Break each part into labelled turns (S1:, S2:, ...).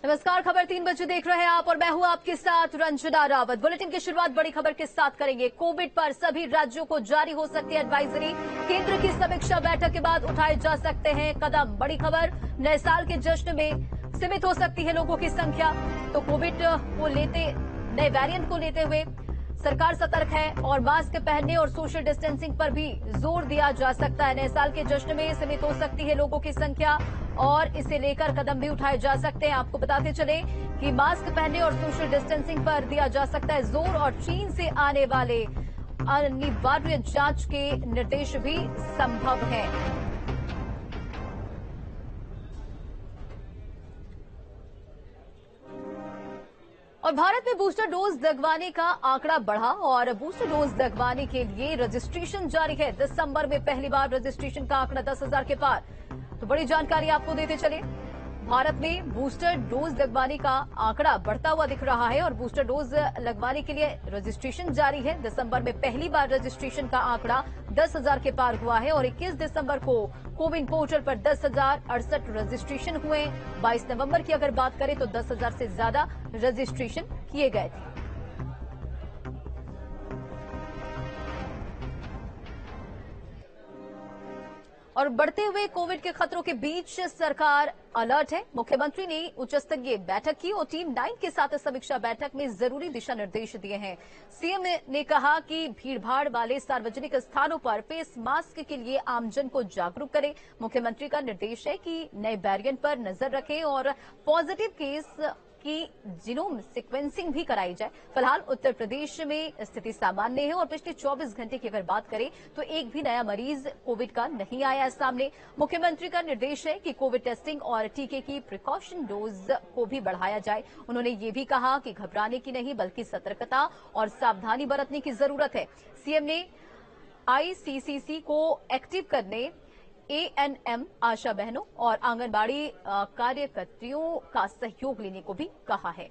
S1: नमस्कार, खबर 3 बजे देख रहे हैं आप और मैं हूं आपके साथ रंजना रावत। बुलेटिन की शुरुआत बड़ी खबर के साथ करेंगे। कोविड पर सभी राज्यों को जारी हो सकती है एडवाइजरी। केंद्र की समीक्षा बैठक के बाद उठाए जा सकते हैं कदम। बड़ी खबर, नए साल के जश्न में सीमित हो सकती है लोगों की संख्या। तो कोविड को लेते नए वेरिएंट को लेते हुए सरकार सतर्क है और मास्क पहनने और सोशल डिस्टेंसिंग पर भी जोर दिया जा सकता है। नए साल के जश्न में सीमित हो सकती है लोगों की संख्या और इसे लेकर कदम भी उठाए जा सकते हैं। आपको बताते चले कि मास्क पहनने और सोशल डिस्टेंसिंग पर दिया जा सकता है जोर और चीन से आने वाले अनिवार्य जांच के निर्देश भी संभव हैं। और भारत में बूस्टर डोज लगवाने का आंकड़ा बढ़ा और बूस्टर डोज लगवाने के लिए रजिस्ट्रेशन जारी है। दिसंबर में पहली बार रजिस्ट्रेशन का आंकड़ा 10,000 के पार। तो बड़ी जानकारी आपको देते चले, भारत में बूस्टर डोज लगवाने का आंकड़ा बढ़ता हुआ दिख रहा है और बूस्टर डोज लगवाने के लिए रजिस्ट्रेशन जारी है। दिसंबर में पहली बार रजिस्ट्रेशन का आंकड़ा 10,000 के पार हुआ है और 21 दिसंबर को कोविन पोर्टल पर 10,068 रजिस्ट्रेशन हुए। 22 नवंबर की अगर बात करें तो 10,000 से ज्यादा रजिस्ट्रेशन किए गए थे। और बढ़ते हुए कोविड के खतरों के बीच सरकार अलर्ट है। मुख्यमंत्री ने उच्च स्तरीय बैठक की और टीम 9 के साथ समीक्षा बैठक में जरूरी दिशा निर्देश दिए हैं। सीएम ने कहा कि भीड़भाड़ वाले सार्वजनिक स्थानों पर फेस मास्क के लिए आमजन को जागरूक करें। मुख्यमंत्री का निर्देश है कि नए वेरिएंट पर नजर रखें और पॉजिटिव केस की जीनोम सीक्वेंसिंग भी कराई जाए। फिलहाल उत्तर प्रदेश में स्थिति सामान्य है और पिछले 24 घंटे की अगर बात करें तो एक भी नया मरीज कोविड का नहीं आया सामने। मुख्यमंत्री का निर्देश है कि कोविड टेस्टिंग और टीके की प्रिकॉशन डोज को भी बढ़ाया जाए। उन्होंने ये भी कहा कि घबराने की नहीं बल्कि सतर्कता और सावधानी बरतने की जरूरत है। सीएम ने आईसीसीसी को एक्टिव करने, एएनएम, आशा बहनों और आंगनबाड़ी कार्यकर्तियों का सहयोग लेने को भी कहा है।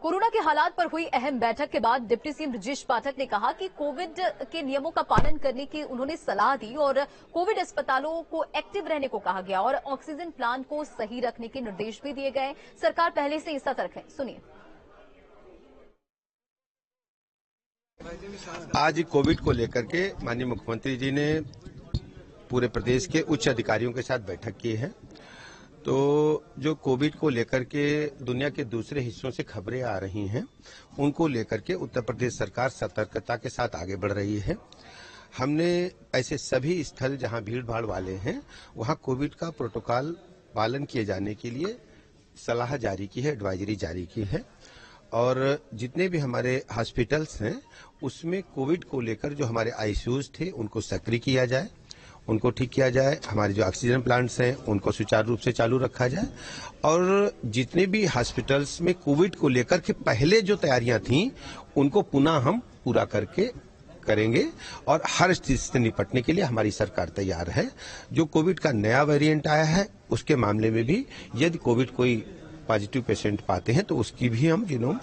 S1: कोरोना के हालात पर हुई अहम बैठक के बाद डिप्टी सीएम ब्रजेश पाठक ने कहा कि कोविड के नियमों का पालन करने की उन्होंने सलाह दी और कोविड अस्पतालों को एक्टिव रहने को कहा गया और ऑक्सीजन प्लांट को सही रखने के निर्देश भी दिए गए। सरकार पहले से ही सतर्क है। सुनिए।
S2: आज कोविड को लेकर के माननीय मुख्यमंत्री जी ने पूरे प्रदेश के उच्च अधिकारियों के साथ बैठक की है। तो जो कोविड को लेकर के दुनिया के दूसरे हिस्सों से खबरें आ रही हैं, उनको लेकर के उत्तर प्रदेश सरकार सतर्कता के साथ आगे बढ़ रही है। हमने ऐसे सभी स्थल जहां भीड़ भाड़ वाले हैं वहां कोविड का प्रोटोकॉल पालन किए जाने के लिए सलाह जारी की है, एडवाइजरी जारी की है। और जितने भी हमारे हॉस्पिटल्स हैं उसमें कोविड को लेकर जो हमारे आईसीयूज थे उनको सक्रिय किया जाए, उनको ठीक किया जाए। हमारे जो ऑक्सीजन प्लांट्स हैं उनको सुचारू रूप से चालू रखा जाए और जितने भी हॉस्पिटल्स में कोविड को लेकर के पहले जो तैयारियां थीं उनको पुनः हम पूरा करके करेंगे और हर स्थिति से निपटने के लिए हमारी सरकार तैयार है। जो कोविड का नया वेरिएंट आया है उसके मामले में भी यदि कोविड कोई पॉजिटिव पेशेंट पाते हैं तो उसकी भी हम जीनोम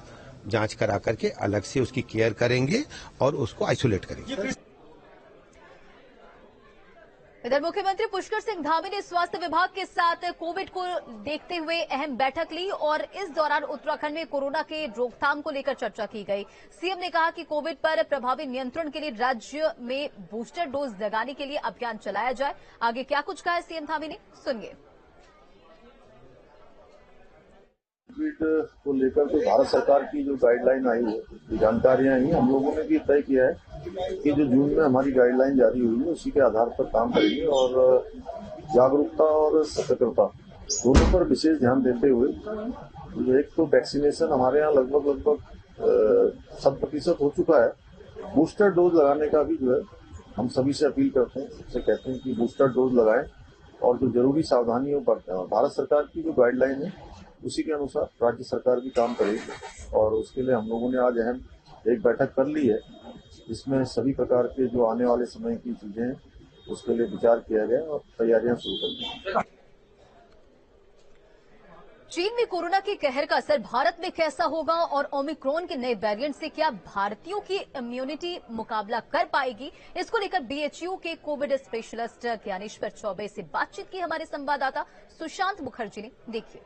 S2: जांच करा करके अलग से उसकी केयर करेंगे और उसको आइसोलेट करेंगे।
S1: इधर मुख्यमंत्री पुष्कर सिंह धामी ने स्वास्थ्य विभाग के साथ कोविड को देखते हुए अहम बैठक ली और इस दौरान उत्तराखंड में कोरोना के रोकथाम को लेकर चर्चा की गई। सीएम ने कहा कि कोविड पर प्रभावी नियंत्रण के लिए राज्य में बूस्टर डोज लगाने के लिए अभियान चलाया जाए। आगे क्या कुछ कहा है सीएम धामी ने, सुनिए।
S3: कोविड को लेकर तो भारत सरकार की जो गाइडलाइन आई है, जो जानकारियां आई, हम लोगों ने भी तय किया है कि जो जून में हमारी गाइडलाइन जारी हुई है उसी के आधार पर काम करेंगे और जागरूकता और सतर्कता दोनों पर विशेष ध्यान देते हुए एक तो वैक्सीनेशन हमारे यहाँ लगभग 100% हो चुका है। बूस्टर डोज लगाने का भी जो है हम सभी से अपील करते हैं, सबसे कहते हैं कि बूस्टर डोज लगाएं और जो जरूरी सावधानियों पर भारत सरकार की जो गाइडलाइन है उसी के अनुसार राज्य सरकार भी काम करेगी और उसके लिए हम लोगों ने आज अहम एक बैठक कर ली है जिसमें सभी प्रकार के जो आने वाले समय की चीजें हैं उसके लिए विचार किया गया और तैयारियां शुरू कर दी।
S1: चीन में कोरोना के कहर का असर भारत में कैसा होगा और ओमिक्रॉन के नए वेरिएंट से क्या भारतीयों की इम्यूनिटी मुकाबला कर पाएगी, इसको लेकर बीएचयू के कोविड स्पेशलिस्ट ज्ञानेश्वर चौबे से बातचीत की हमारे संवाददाता सुशांत मुखर्जी ने। देखिए।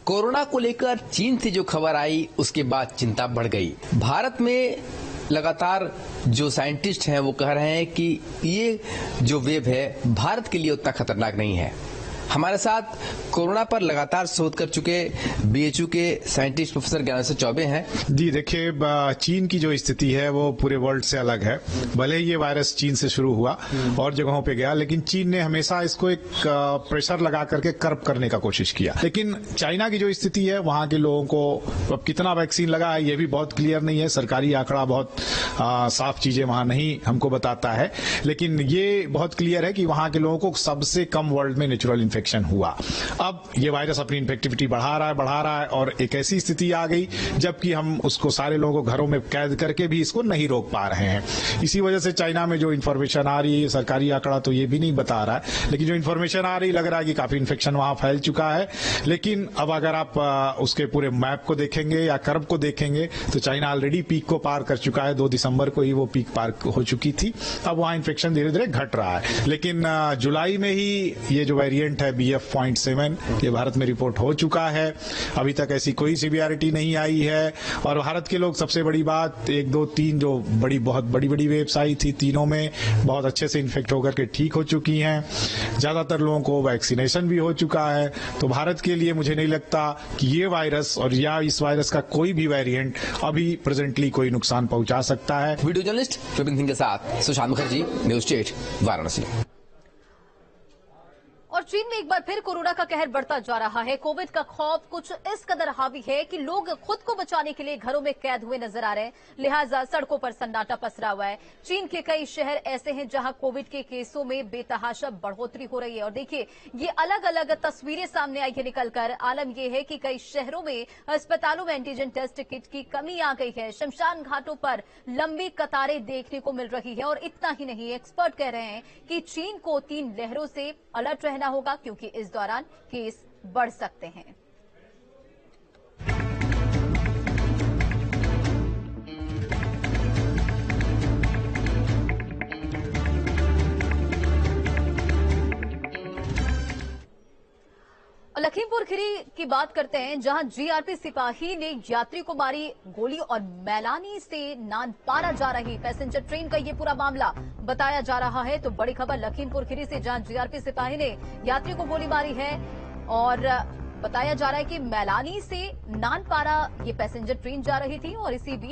S4: कोरोना को लेकर चीन से जो खबर आई उसके बाद चिंता बढ़ गई। भारत में लगातार जो साइंटिस्ट हैं वो कह रहे हैं कि ये जो वेव है भारत के लिए उतना खतरनाक नहीं है। हमारे साथ कोरोना पर लगातार शोध कर चुके बीएचयू के साइंटिस्ट प्रोफेसर ज्ञानेश्वर चौबे हैं। जी
S5: देखिए, चीन की जो स्थिति है वो पूरे वर्ल्ड से अलग है। भले ही ये वायरस चीन से शुरू हुआ और जगहों पे गया, लेकिन चीन ने हमेशा इसको एक प्रेशर लगा करके कर्ब करने का कोशिश किया। लेकिन चाइना की जो स्थिति है, वहां के लोगों को अब कितना वैक्सीन लगा है ये भी बहुत क्लियर नहीं है। सरकारी आंकड़ा बहुत साफ चीजें वहां नहीं हमको बताता है, लेकिन ये बहुत क्लियर है कि वहां के लोगों को सबसे कम वर्ल्ड में नेचुरल इन्फेक्शन हुआ। अब ये वायरस अपनी इन्फेक्टिविटी बढ़ा रहा है और एक ऐसी स्थिति आ गई जबकि हम उसको सारे लोगों को घरों में कैद करके भी इसको नहीं रोक पा रहे हैं। इसी वजह से चाइना में जो इन्फॉर्मेशन आ रही है, सरकारी आंकड़ा तो ये भी नहीं बता रहा है, लेकिन जो इन्फॉर्मेशन आ रही लग रहा है कि काफी इन्फेक्शन वहां फैल चुका है। लेकिन अब अगर आप उसके पूरे मैप को देखेंगे या कर्व को देखेंगे तो चाइना ऑलरेडी पीक को पार कर चुका है। 2 दिसंबर को ही वो पीक पार हो चुकी थी। अब वहां इन्फेक्शन धीरे धीरे घट रहा है, लेकिन जुलाई में ही ये जो वेरिएंट है BF.7 ये भारत में रिपोर्ट हो चुका है। अभी तक ऐसी कोई सीवियरिटी नहीं आई है और भारत के लोग, सबसे बड़ी बात, 1, 2, 3 जो बहुत बड़ी वेव्स आई थी, तीनों में बहुत अच्छे से इन्फेक्ट होकर के ठीक हो चुकी हैं। ज्यादातर लोगों को वैक्सीनेशन भी हो चुका है। तो भारत के लिए मुझे नहीं लगता कि ये वायरस और या इस वायरस का कोई भी वेरिएंट अभी प्रेजेंटली कोई नुकसान पहुंचा सकता है।
S4: वीडियो जर्नलिस्ट विपिन सिंह के साथ सुशांत मुखर्जी, न्यूज 8 वाराणसी।
S1: और चीन में एक बार फिर कोरोना का कहर बढ़ता जा रहा है। कोविड का खौफ कुछ इस कदर हावी है कि लोग खुद को बचाने के लिए घरों में कैद हुए नजर आ रहे हैं, लिहाजा सड़कों पर सन्नाटा पसरा हुआ है। चीन के कई शहर ऐसे हैं जहां कोविड के केसों में बेतहाशा बढ़ोतरी हो रही है और देखिए ये अलग अलग तस्वीरें सामने आई है निकलकर। आलम यह है कि कई शहरों में अस्पतालों में एंटीजन टेस्ट किट की कमी आ गई है। शमशान घाटों पर लंबी कतारें देखने को मिल रही है और इतना ही नहीं, एक्सपर्ट कह रहे हैं कि चीन को 3 लहरों से अलर्ट रहना होगा क्योंकि इस दौरान केस बढ़ सकते हैं। लखीमपुर खीरी की बात करते हैं, जहां जीआरपी सिपाही ने यात्री को मारी गोली और मैलानी से नानपारा जा रही पैसेंजर ट्रेन का ये पूरा मामला बताया जा रहा है। तो बड़ी खबर लखीमपुर खीरी से, जहां जीआरपी सिपाही ने यात्री को गोली मारी है और बताया जा रहा है कि मैलानी से नानपारा ये पैसेंजर ट्रेन जा रही थी और इसी बीच